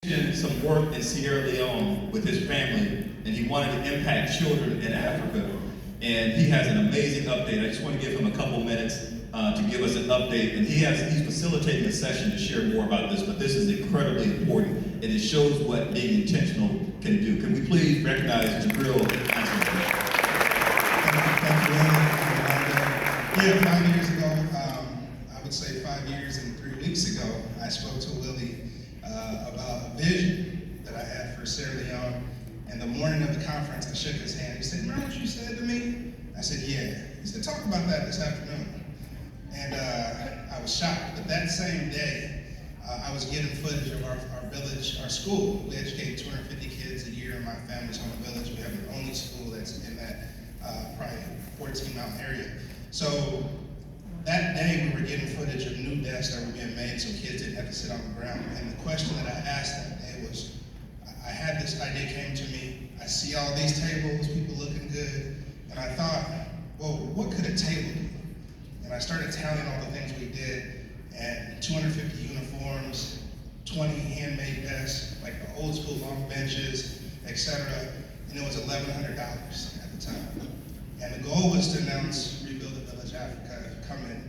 Some work in Sierra Leone with his family, and he wanted to impact children in Africa. And he has an amazing update. I just want to give him a couple minutes to give us an update. And he's facilitating a session to share more about this, but this is incredibly important, and it shows what being intentional can do. Can we please recognize Jabril? Thank you, Andy. 5 years ago, I would say 5 years and 3 weeks ago, I spoke to Willie about a vision that I had for Sierra Leone. And the morning of the conference, I shook his hand. He said, "Remember what you said to me?" I said, "Yeah." He said, "Talk about that this afternoon." And I was shocked. But that same day, I was getting footage of our village, our school. We educate 250 kids a year in my family's home village. We have the only school that's in that probably 14-mile area. So that day, we were getting footage of new desks that were being made so kids didn't have to sit on the ground. And the question that I asked that day was, I had this idea came to me. I see all these tables, people looking good, and I thought, well, what could a table do? And I started tallying all the things we did, and 250 uniforms, 20 handmade desks, like the old school long benches, etc. And it was $1,100 at the time. And the goal was to announce Rebuild the Village Africa coming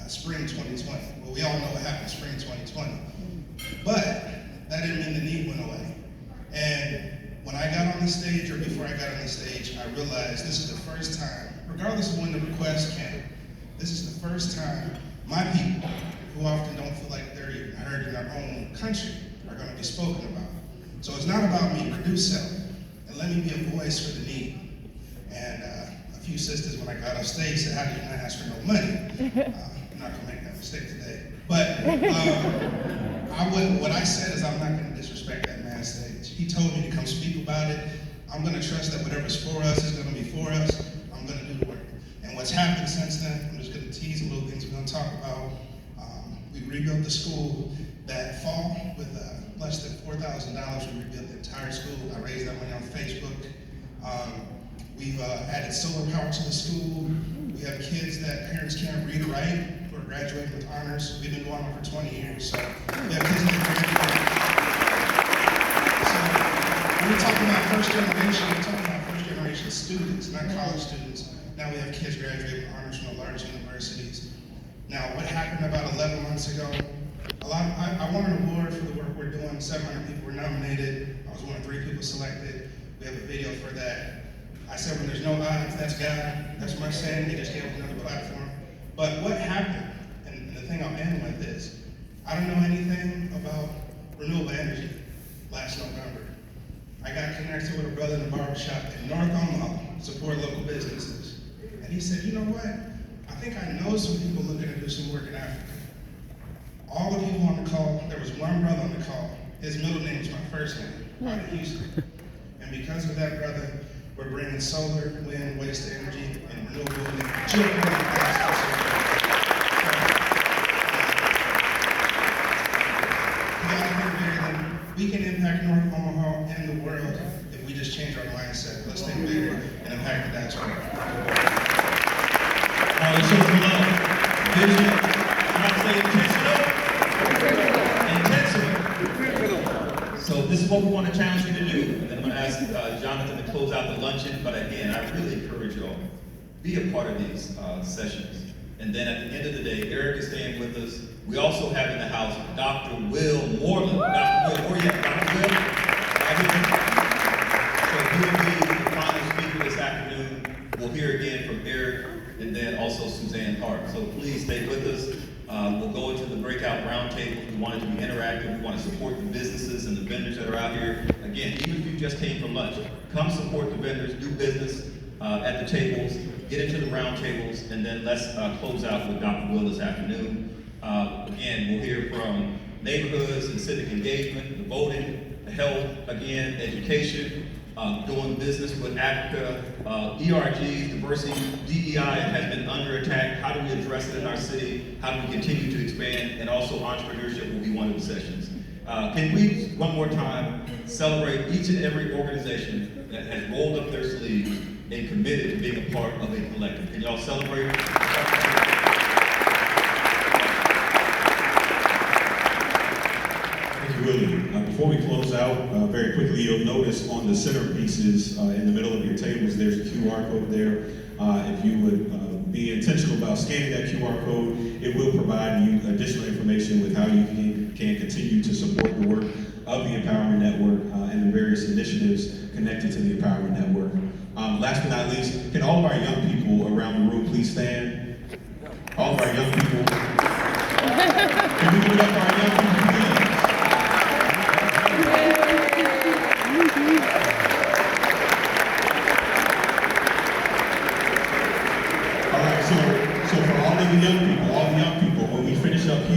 spring 2020. Well, we all know what happened spring 2020. But that didn't mean the need went away. And when I got on the stage, or before I got on the stage, I realized this is the first time, regardless of when the request came, this is the first time my people, who often don't feel like they're even heard in their own country, are going to be spoken about. So it's not about me, produce selling, and let me be a voice for the need. And a few sisters, when I got off stage, said, "How do you not ask for no money?" I'm not going to make that mistake today. But what I said is I'm not going to disrespect that man's stage. He told me to come speak about it. I'm going to trust that whatever's for us is going to be for us. I'm going to do the work. And what's happened since then, I'm just going to tease a little things we're going to talk about. We rebuilt the school that fall with less than $4,000. We rebuilt the entire school. I raised that money on Facebook. We've added solar power to the school. We have kids that parents can't read or write who are graduating with honors. We've been going on for 20 years. So we have kids that graduate. So when we're talking about first generation, we're talking about first generation students, not college students. Now we have kids graduating with honors from the large universities. Now, what happened about 11 months ago? I won an award for the work we're doing. 700 people were nominated. I was one of 3 people selected. We have a video for that. I said, when there's no odds, that's God. That's my saying. He just gave us another platform. But what happened, and the thing I'll end with is, I don't know anything about renewable energy last November. I got connected with a brother in a barbershop in North Omaha, support local businesses. And he said, "You know what? I think I know some people looking to do some work in Africa." All the people on the call, there was one brother on the call. His middle name is my first name, out of Houston. And because of that brother, we're bringing solar, wind, waste energy, and renewable energy. We can impact North Omaha and the world if we just change our mindset. Let's think bigger and impact the diaspora. Let's show some love. Vision. Can I say intentional? So this is what we want to challenge you to do. And then I'm going to ask Jonathan to close out the luncheon. But again, I really encourage you all, be a part of these sessions. And then at the end of the day, Eric is staying with us. We also have in the house Dr. Will Moreland. Dr. Will, where are you at, Dr. Will? So he will be the final speaker this afternoon. We'll hear again from Eric and then also Suzanne Hart. So please stay with us. We'll go into the breakout roundtable. We want it to be interactive. We want to support the businesses and the vendors that are out here. Again, even if you just came for lunch, come support the vendors, do business at the tables, get into the roundtables, and then let's close out with Dr. Will this afternoon. Again, we'll hear from neighborhoods and civic engagement, the voting, the health, again, education, doing business with Africa, ERGs, diversity, DEI has been under attack. How do we address it in our city? How do we continue to expand? And also entrepreneurship will be one of the sessions. Can we, one more time, celebrate each and every organization that has rolled up their sleeves and committed to being a part of a collective? Can y'all celebrate? Thank you Willie. Before we close out, very quickly, you'll notice on the centerpieces in the middle of your tables, there's a QR code there. If you would be intentional about scanning that QR code, it will provide you additional information with how you can continue to support the work of the Empowerment Network and the various initiatives connected to the Empowerment Network. Last but not least, can all of our young people around the room please stand? All of our young people. Can we give it up for our young